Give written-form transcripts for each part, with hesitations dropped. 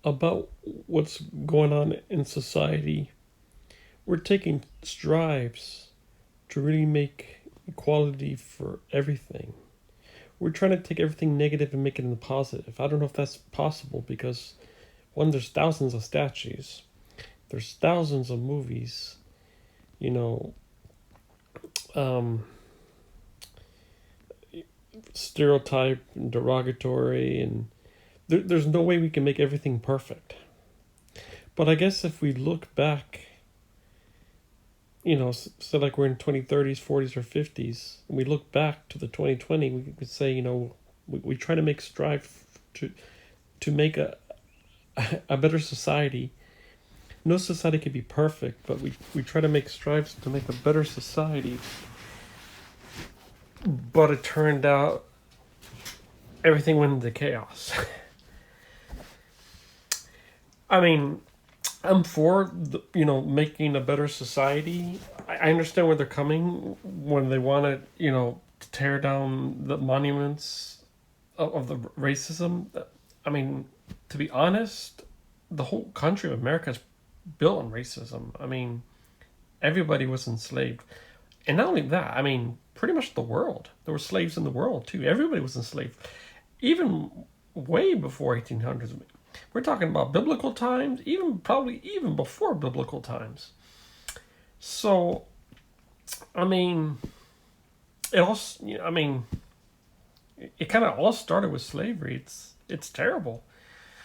about what's going on in society. We're taking strides to really make equality for everything. We're trying to take everything negative and make it into positive. I don't know if that's possible because, one, there's thousands of statues, there's thousands of movies, you know, um, stereotype and derogatory, and there's no way we can make everything perfect. But I guess if we look back, so like we're in 2030s, 40s, or 50s, and we look back to the 2020, we could say, we try to make strive to make a better society. No society can be perfect, but we try to make strives to make a better society. But it turned out everything went into chaos. I mean, I'm for making a better society. I understand where they're coming when they want to tear down the monuments of the racism. I mean, to be honest, the whole country of America is built on racism. I mean, everybody was enslaved, and not only that. I mean, pretty much the world. There were slaves in the world too. Everybody was enslaved, even way before 1800s. We're talking about biblical times, probably even before biblical times. So, I mean, it all. I mean, it kind of all started with slavery. It's terrible.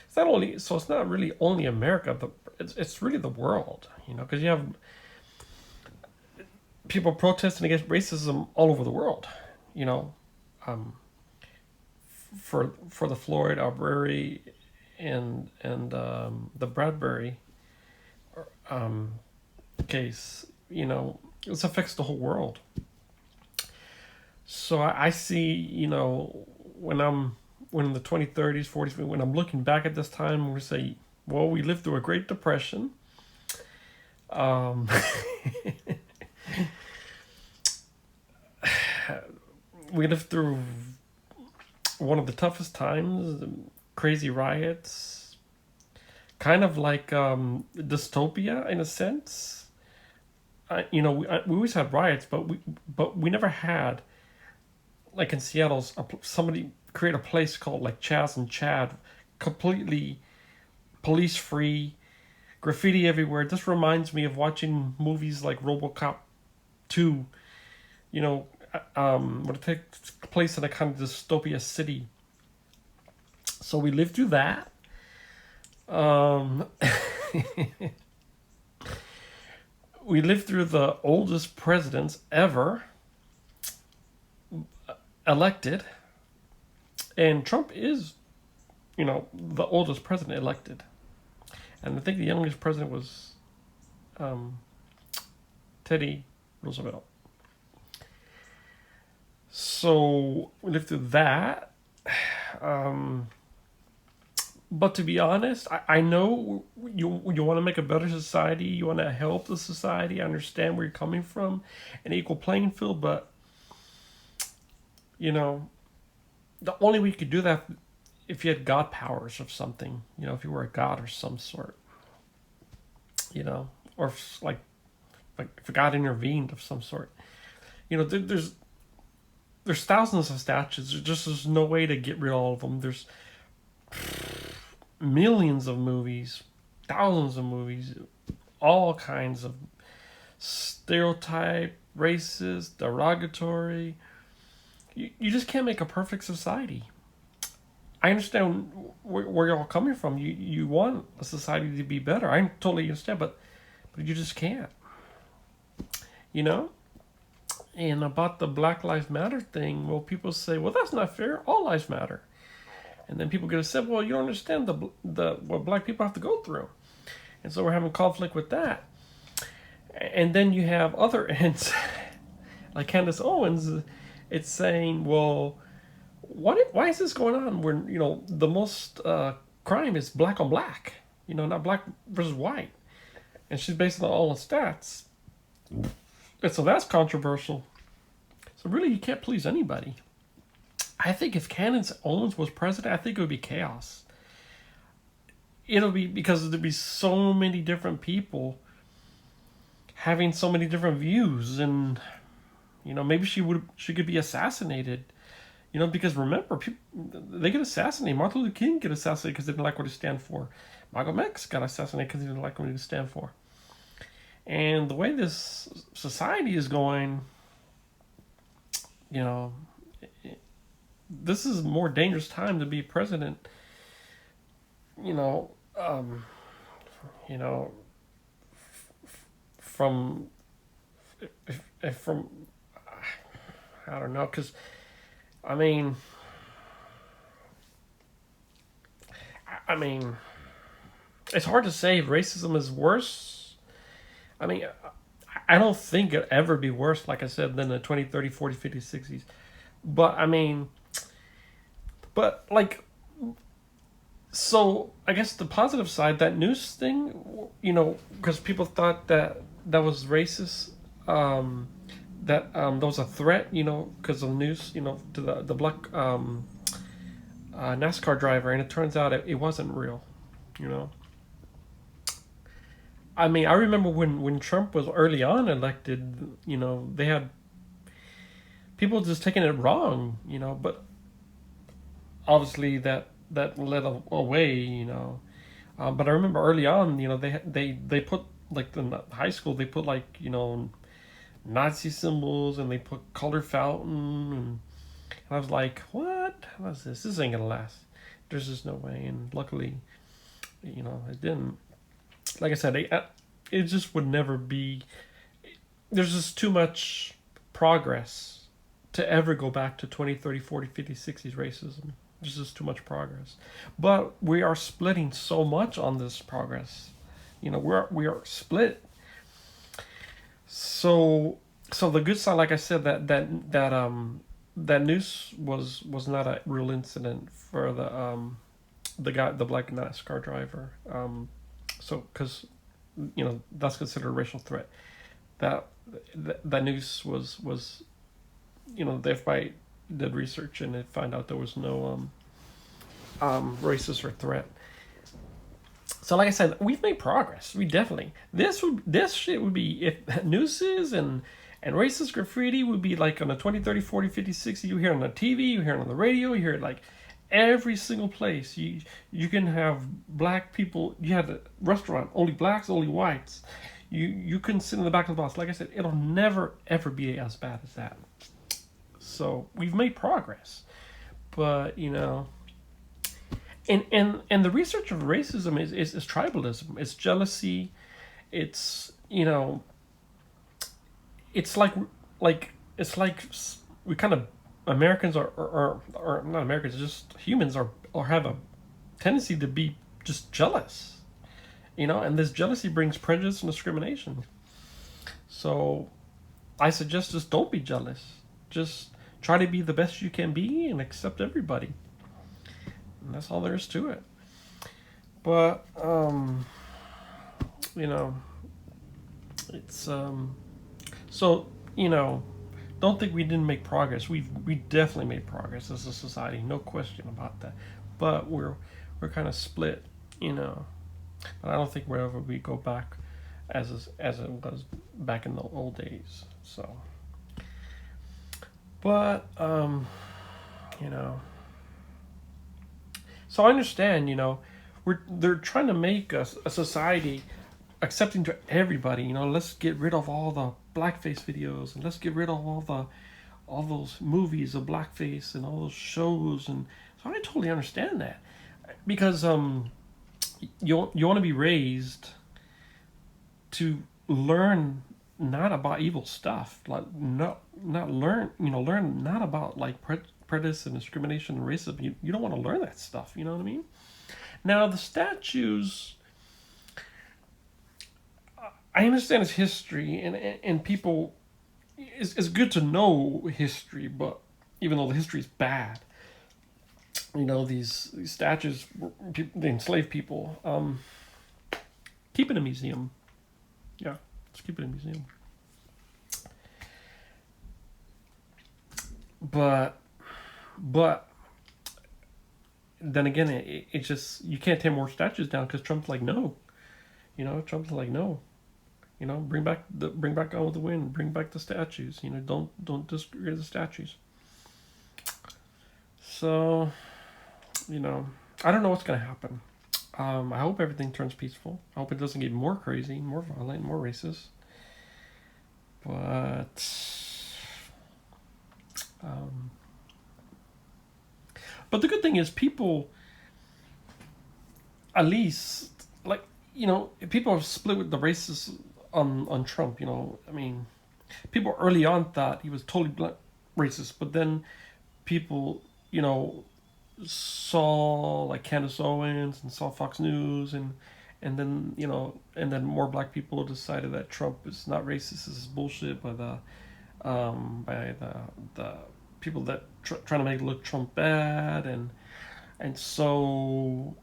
It's not only so. It's not really only America. It's really the world. Because you have people protesting against racism all over the world. You know, um, for the Floyd Arbery and the Bradbury um, case, this affects the whole world. So I see, when in the 2030s, 40s, when I'm looking back at this time, I'm going to say, well, we lived through a Great Depression. Um, we lived through one of the toughest times, crazy riots, kind of like dystopia in a sense. We always had riots, but we never had, like in Seattle, somebody create a place called like Chaz and Chad, completely police free, graffiti everywhere. This reminds me of watching movies like RoboCop 2. When it takes place in a kind of dystopia city. So we lived through that. Um, we lived through the oldest presidents ever elected, and Trump is, the oldest president elected, and I think the youngest president was Teddy Roosevelt. So we lived through that. But to be honest, I know you want to make a better society. You want to help the society. I understand where you're coming from, an equal playing field. But the only way you could do that if you had God powers of something. If you were a god or some sort. Or if, if God intervened of some sort. There's thousands of statues. There's no way to get rid of all of them. There's millions of movies, thousands of movies, all kinds of stereotype, racist, derogatory. You just can't make a perfect society. I understand where you're all coming from. You want a society to be better. I totally understand, but you just can't. You know? And about the Black Lives Matter thing, well, people say, well, that's not fair. All lives matter. And then people get upset, well, you don't understand what black people have to go through. And so we're having conflict with that. And then you have other ends, like Candace Owens, it's saying, well, why is this going on when, the most crime is black on black, not black versus white. And she's based on all the stats. And so that's controversial. So really, you can't please anybody. I think if Candace Owens was president, I think it would be chaos. it'll be because there'll be so many different people having so many different views, and maybe she could be assassinated. Because remember, people, they get assassinated. Martin Luther King get assassinated because they didn't like what he stand for. Malcolm X got assassinated because he didn't like what he stand for. And the way this society is going, you know, this is a more dangerous time to be president. You know, um, you know, from from I don't know, because I mean, I mean, it's hard to say if racism is worse. I mean, I don't think it'll ever be worse, like I said, than the 20, 30, 40, 50, 60s. But I mean, but like, so I guess the positive side, that news thing, because people thought that that was racist, that there was a threat, because of the news, to the black NASCAR driver, and it turns out it wasn't real, you know. I mean, I remember when Trump was early on elected, they had people just taking it wrong, but obviously that led away, but I remember early on, they put like in high school they put like Nazi symbols and they put color fountain and I was like, what? What's this? This ain't gonna last. There's just no way. And luckily, it didn't. Like I said, it just would never be. There's just too much progress to ever go back to 20, 30, 40, 50, 60s racism. There's just too much progress. But we are splitting so much on this progress. We are split. So the good side, like I said, that news was not a real incident for the guy, the black NASCAR driver. So because that's considered a racial threat. That that news was the FBI did research and it found out there was no racist or threat. So like I said, we've made progress. We definitely this shit would be if nooses and racist graffiti would be like on the 20, 30, 40, 50, 60. You hear it on the TV, you hear it on the radio, you hear it like every single place. You can have black people. You have a restaurant only blacks, only whites. You can sit in the back of the bus. Like I said, it'll never ever be as bad as that. So we've made progress, but and the research of racism is tribalism. It's jealousy. It's it's like we kind of Americans are not Americans, just humans are or have a tendency to be just jealous, and this jealousy brings prejudice and discrimination. So I suggest just don't be jealous. Just try to be the best you can be and accept everybody. And that's all there is to it. But you know, it's so don't think we didn't make progress. We definitely made progress as a society, no question about that. But we're kind of split, But I don't think wherever we go back as it was back in the old days. So, but you know, so I understand. They're trying to make us a society accepting to everybody. Let's get rid of all the blackface videos and let's get rid of all those movies of blackface and all those shows. And so I totally understand that because you want to be raised to learn not about evil stuff, like not learn not about like prejudice and discrimination and racism. You don't want to learn that stuff. You know what I mean? Now the statues, I understand it's history, and people, it's good to know history, but even though the history is bad, these statues, they enslaved people. Keep it in a museum. Yeah, let's keep it in a museum. But then again, it just, you can't take more statues down because Trump's like, no. Trump's like, no. Bring back Gone with the Wind. Bring back the statues. Don't just get rid of the statues. So, I don't know what's gonna happen. I hope everything turns peaceful. I hope it doesn't get more crazy, more violent, more racist. But, but the good thing is people, at least, like, people are split with the racists on Trump. I mean, people early on thought he was totally racist, but then people, saw like Candace Owens and saw Fox News, and then more black people decided that Trump is not racist. This is bullshit by the people that trying to make look Trump bad, and so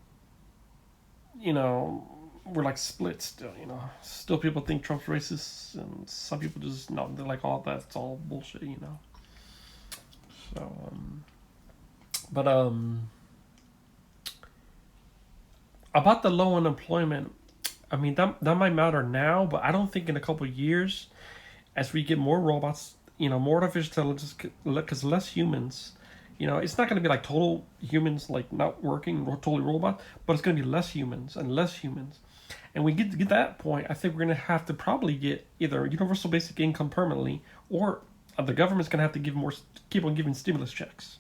we're like split still. Still people think Trump's racist, and some people just no, they're like, oh, that's all bullshit. So but about the low unemployment, I mean that might matter now, but I don't think in a couple of years, as we get more robots, more artificial intelligence, because less humans, it's not going to be like total humans like not working, totally robot, but it's going to be less humans and less humans. And we get to that point, I think we're going to have to probably get either universal basic income permanently, or the government's going to have to keep on giving stimulus checks.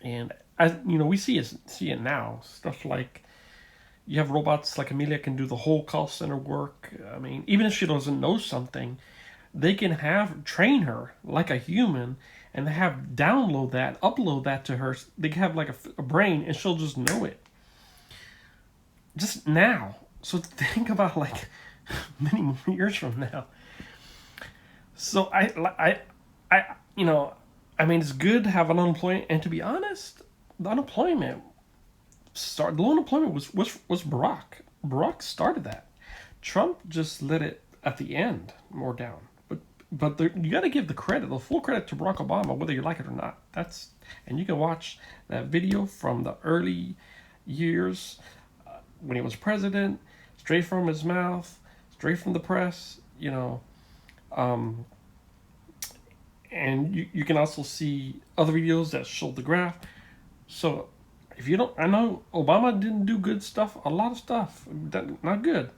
And as we see it now. Stuff like you have robots like Amelia can do the whole call center work. I mean, even if she doesn't know something, they can train her like a human, and upload that to her. They can have like a brain, and she'll just know it. Just now. So think about like many more years from now. So I mean, it's good to have an unemployment, and to be honest, the low unemployment was Barack. Barack started that. Trump just let it at the end more down. But you got to give the full credit to Barack Obama, whether you like it or not. And you can watch that video from the early years when he was president, straight from his mouth, straight from the press. And you can also see other videos that show the graph. So if you don't, I know Obama didn't do good stuff, a lot of stuff, not good.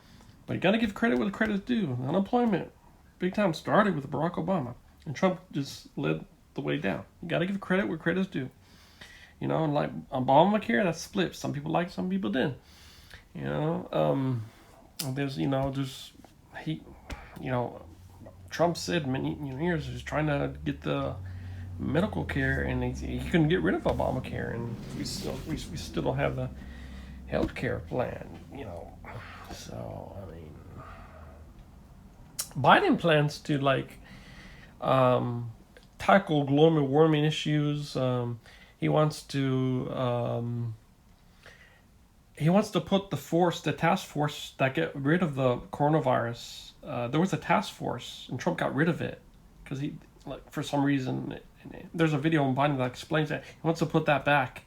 But you got to give credit where the credit's due. Unemployment, big time, started with Barack Obama. And Trump just led the way down. You got to give credit where credit's due. And like Obamacare, that's split. Some people like, some people didn't. Trump said many years he was trying to get the medical care, and he couldn't get rid of Obamacare, and we still don't have the health care plan. So I mean, Biden plans to tackle global warming issues. He wants to put the task force that get rid of the coronavirus. There was a task force, and Trump got rid of it because for some reason, there's a video on Biden that explains that he wants to put that back.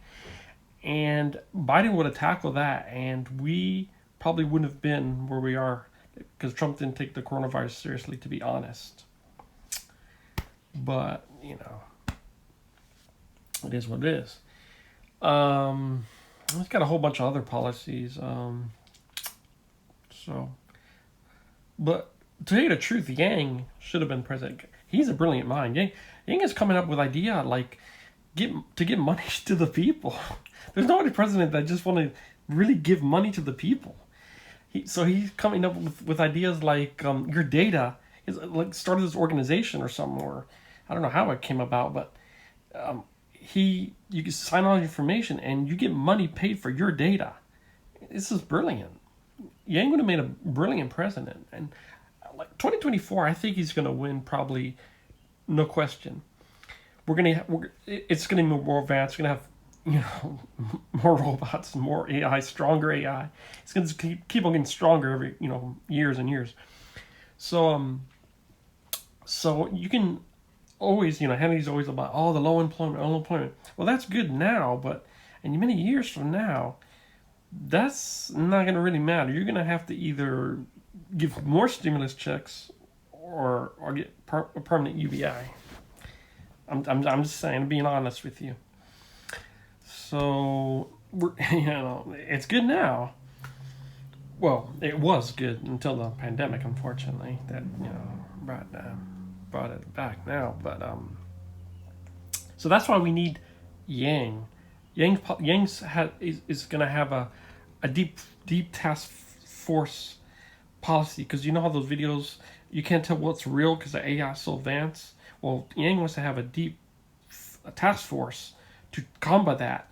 And Biden would have tackled that, and we probably wouldn't have been where we are because Trump didn't take the coronavirus seriously, to be honest. But, it is what it is. He's got a whole bunch of other policies. But to tell you the truth, Yang should have been president. He's a brilliant mind. Yang is coming up with idea like to give money to the people. There's no other president that just want to really give money to the people. He's coming up with ideas like your data is like started this organization or something, or I don't know how it came about, but you can sign all your information and you get money paid for your data. This is brilliant. Yang would have made a brilliant president, and like 2024, I think he's going to win, probably, no question. It's going to be more advanced. We're going to have more robots, more AI, stronger AI. It's going to keep on getting stronger every years and years. So you can always, Hannity's always about, the low employment. Well, that's good now, but in many years from now, that's not going to really matter. You're going to have to either give more stimulus checks or get a permanent UBI. I'm just saying, being honest with you. So, it's good now. Well, it was good until the pandemic, unfortunately, that, brought it back now. But, so that's why we need Yang. Yang's is going to have a deep task force policy, because you know how those videos, you can't tell what's real because the AI is so advanced. Well, Yang wants to have a task force to combat that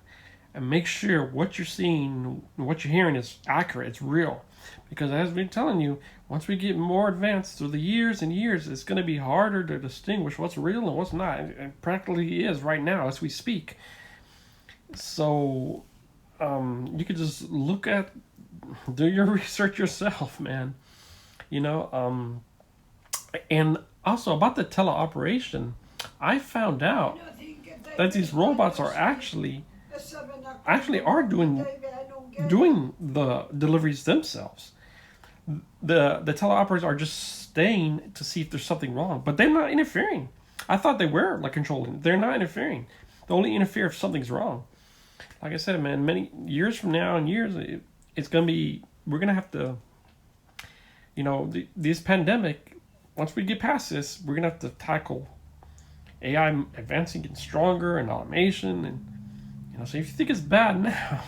and make sure what you're seeing, what you're hearing is accurate, it's real. Because as I've been telling you, once we get more advanced through the years and years, it's going to be harder to distinguish what's real and what's not. It practically is right now as we speak. So you could just do your research yourself, man. And also about the teleoperation, I found out that these robots are actually are doing the deliveries themselves. The teleoperators are just staying to see if there's something wrong, but they're not interfering. I thought they were like controlling. They're not interfering. They only interfere if something's wrong. Like I said, man, many years from now and years, it's gonna be. We're gonna have to. This pandemic. Once we get past this, we're gonna have to tackle AI advancing, getting stronger, and automation, and so if you think it's bad now,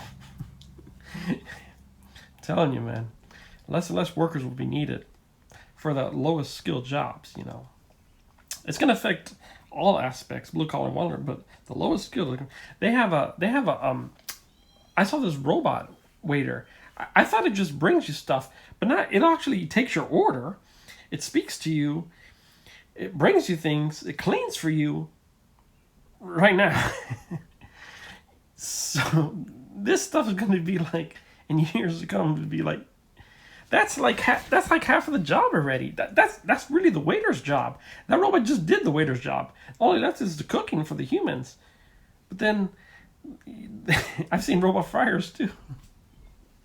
I'm telling you, man, less and less workers will be needed for the lowest skilled jobs. It's gonna affect all aspects, blue collar and white, but the lowest skilled, they have a I saw this robot waiter. I thought it just brings you stuff, but not. It actually takes your order. It speaks to you. It brings you things. It cleans for you right now. So this stuff is going to be like, in years to come, to be like, that's like half of the job already. That's really the waiter's job. That robot just did the waiter's job. All it does is the cooking for the humans. But then I've seen robot fryers too.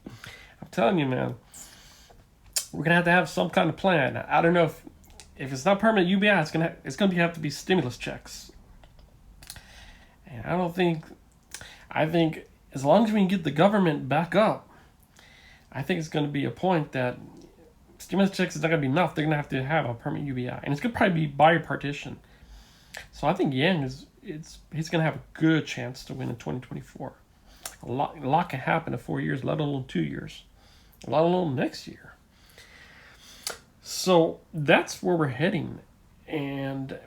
I'm telling you, man. We're gonna have to have some kind of plan. I don't know if it's not permanent UBI, it's gonna have to be stimulus checks. And I think as long as we can get the government back up, I think it's gonna be a point that stimulus checks is not gonna be enough. They're gonna have to have a permanent UBI, and it's gonna probably be bipartisan. So I think Yang he's gonna have a good chance to win in 2024. A lot can happen in 4 years, let alone 2 years, let alone next year. So that's where we're heading. And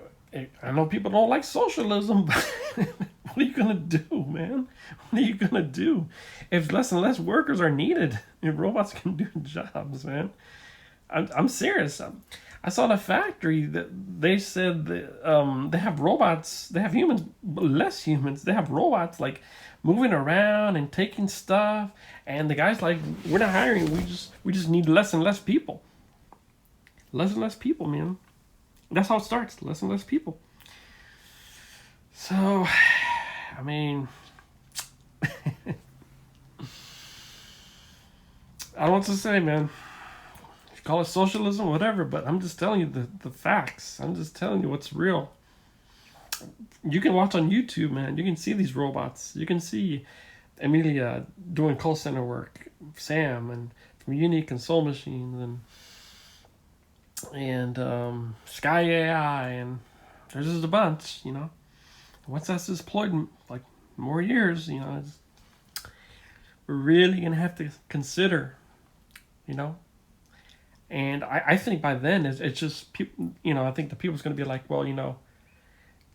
I know people don't like socialism, but what are you going to do, man? What are you going to do? If less and less workers are needed, if robots can do jobs, man. I'm serious. I saw in a factory that they said that, they have robots, they have humans, less humans. They have robots like moving around and taking stuff. And the guy's like, we're not hiring. We just need less and less people. Less and less people, man. That's how it starts. Less and less people. So, I mean, I don't know what to say, man. You call it socialism, whatever, but I'm just telling you the facts. I'm just telling you what's real. You can watch on YouTube, man. You can see these robots. You can see Amelia doing call center work, Sam, and from Unique and Soul Machines, and Sky AI, and there's just a bunch, Once that's deployed in like more years, we're really gonna have to consider, And I think by then it's just people, I think the people's gonna be like, well,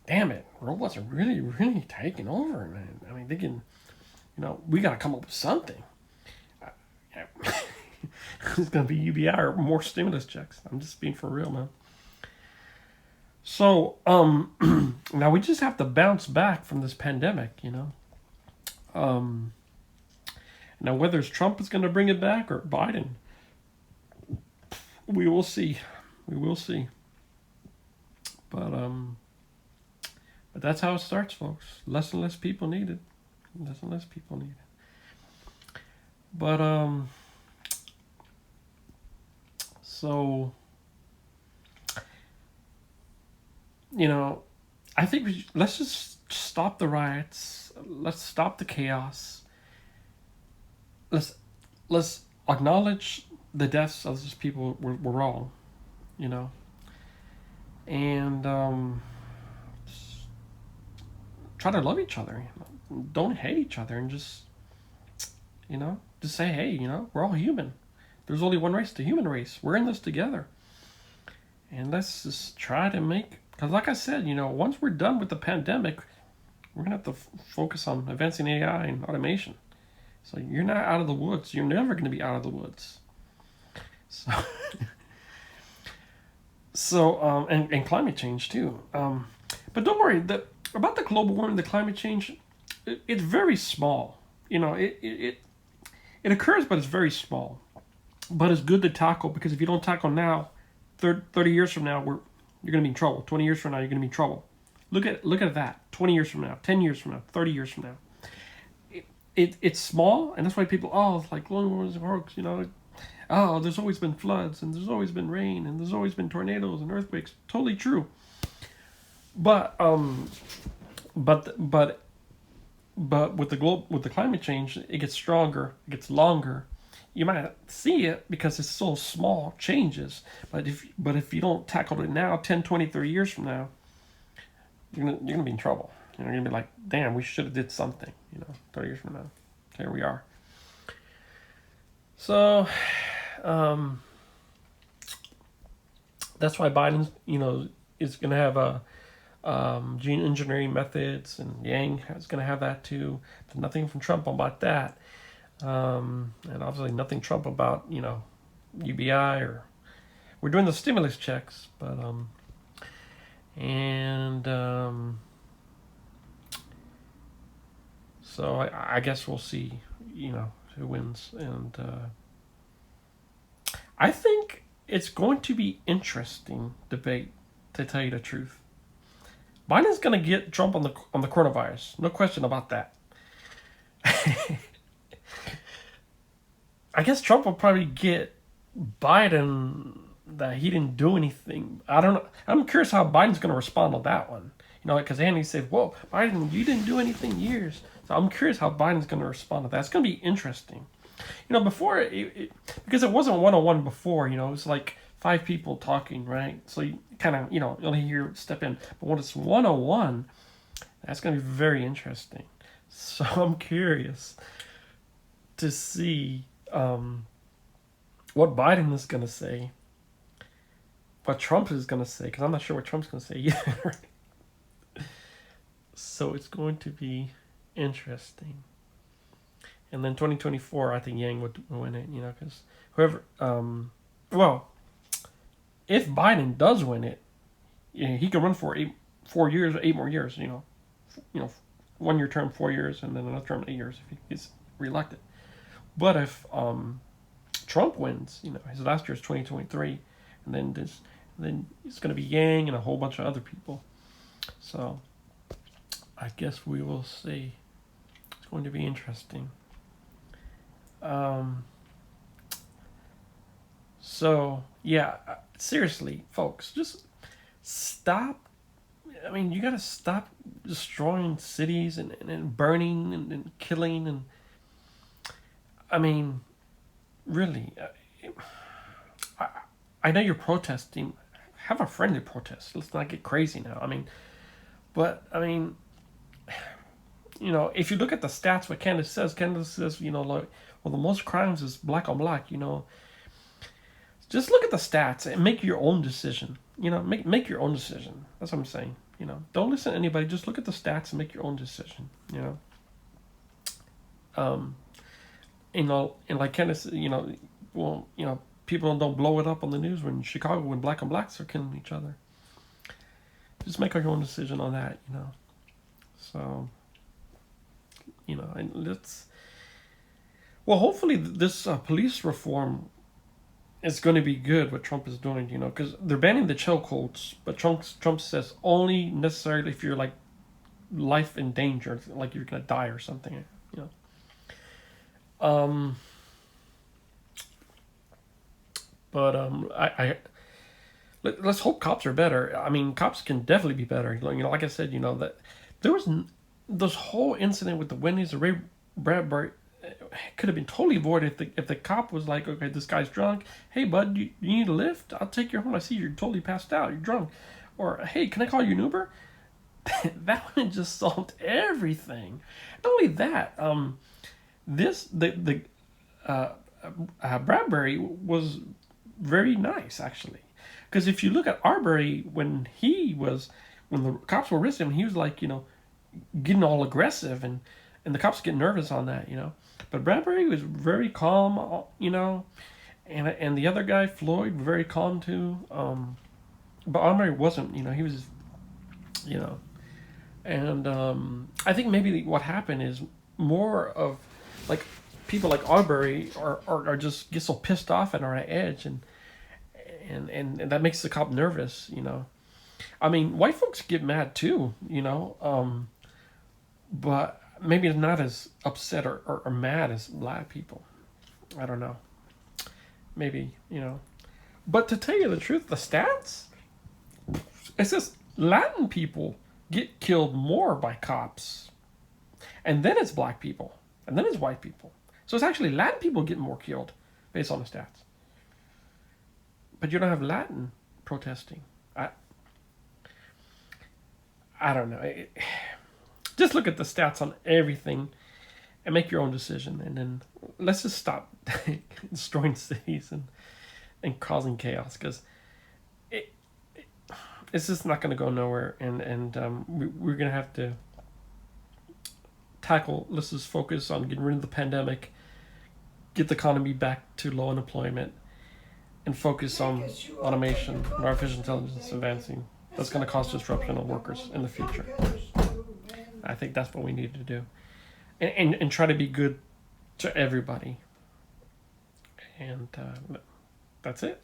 damn it, robots are really, really taking over, man. I mean, they can, we gotta come up with something. It's going to be UBI or more stimulus checks. I'm just being for real, man. So, now we just have to bounce back from this pandemic, Now, whether it's Trump is going to bring it back or Biden, we will see. We will see. But, But that's how it starts, folks. Less and less people needed. Less and less people needed. But so you know, I think let's just stop the riots. Let's stop the chaos. Let's let's acknowledge the deaths of these people were wrong, you know, and try to love each other. You know? Don't hate each other, and just say, hey, we're all human. There's only one race, the human race. We're in this together, and let's just try to make. Because, like I said, once we're done with the pandemic, we're gonna have to focus on advancing AI and automation. So you're not out of the woods. You're never going to be out of the woods. So, and climate change too. But don't worry about the global warming, the climate change. It's very small. It occurs, but it's very small. But it's good to tackle, because if you don't tackle now, 30 years from now, you're going to be in trouble. 20 years from now, you're going to be in trouble. Look at that. 20 years from now, 10 years from now, 30 years from now. It's small, and that's why people, it's like global warming is a hoax, there's always been floods, and there's always been rain, and there's always been tornadoes and earthquakes. Totally true. But with the climate change, it gets stronger, it gets longer. You might not see it because it's so small changes, but if you don't tackle it now, 10, 20, 30 years from now, you're gonna be in trouble. You're gonna be like, damn, we should have did something. 30 years from now, here we are. So, that's why Biden, is gonna have a gene engineering methods, and Yang is gonna have that too. There's nothing from Trump about that, and obviously nothing Trump about UBI, or we're doing the stimulus checks, but so I guess we'll see, who wins. And I think it's going to be interesting debate, to tell you the truth. Biden's going to get Trump on the coronavirus. No question about that. I guess Trump will probably get Biden that he didn't do anything. I don't know. I'm curious how Biden's going to respond to that one. Because Andy said, whoa, Biden, you didn't do anything years. So I'm curious how Biden's going to respond to that. It's going to be interesting. Before, because it wasn't one-on-one before, it was like 5 people talking, right? So you kind of, you only hear step in. But when it's one-on-one, that's going to be very interesting. So I'm curious to see what Biden is going to say, what Trump is going to say, because I'm not sure what Trump's going to say either. So it's going to be interesting. And then 2024, I think Yang would win it, because whoever, if Biden does win it, he can run for 8 more years, 1-year term, 4 years, and then another term, 8 years if he gets reelected. But if Trump wins, his last year is 2023, and then it's going to be Yang and a whole bunch of other people. So I guess we will see. It's going to be interesting. So yeah, seriously, folks, just stop. I mean, you gotta stop destroying cities and burning and killing, and I mean, really, I know you're protesting. Have a friendly protest. Let's not get crazy now. If you look at the stats, what Candace says, the most crimes is black on black, Just look at the stats and make your own decision. Make your own decision. That's what I'm saying. Don't listen to anybody. Just look at the stats and make your own decision. And like Candace, people don't blow it up on the news when Chicago, when black and blacks are killing each other. Just make your own decision on that. So. And let's. Well, hopefully this police reform is going to be good. What Trump is doing, because they're banning the chokeholds, but Trump says only necessarily if you're like life in danger, like you're gonna die or something. You know. But let's hope cops are better. I mean, cops can definitely be better. You know, like I said, you know that there was this whole incident with the Wendy's, the Ray Bradbury could have been totally avoided if the cop was like, okay, this guy's drunk. Hey, bud, you need a lift? I'll take you home. I see you're totally passed out. You're drunk. Or hey, can I call you an Uber? That would have just solved everything. Not only that, this the Bradbury was very nice actually, because if you look at Arbery when the cops were arresting him, he was like, you know, getting all aggressive, and the cops get nervous on that, you know. But Bradbury was very calm, you know, and the other guy Floyd very calm too. But Arbery wasn't, you know, he was, you know, and I think maybe what happened is more of like people like Arbery are just get so pissed off and are on edge, and that makes the cop nervous, you know. I mean, white folks get mad too, you know, but maybe not as upset or mad as black people. I don't know. Maybe, you know. But to tell you the truth, the stats, it says Latin people get killed more by cops. And then it's black people. And then it's white people. So it's actually Latin people getting more killed based on the stats. But you don't have Latin protesting. I don't know. Just look at the stats on everything and make your own decision. And then let's just stop destroying cities and causing chaos, because it's just not going to go nowhere. And we're going to have to let's just focus on getting rid of the pandemic, get the economy back to low unemployment, and focus on automation and artificial intelligence advancing. That's going to cause disruption on workers in the future. I think that's what we need to do. And try to be good to everybody. And that's it.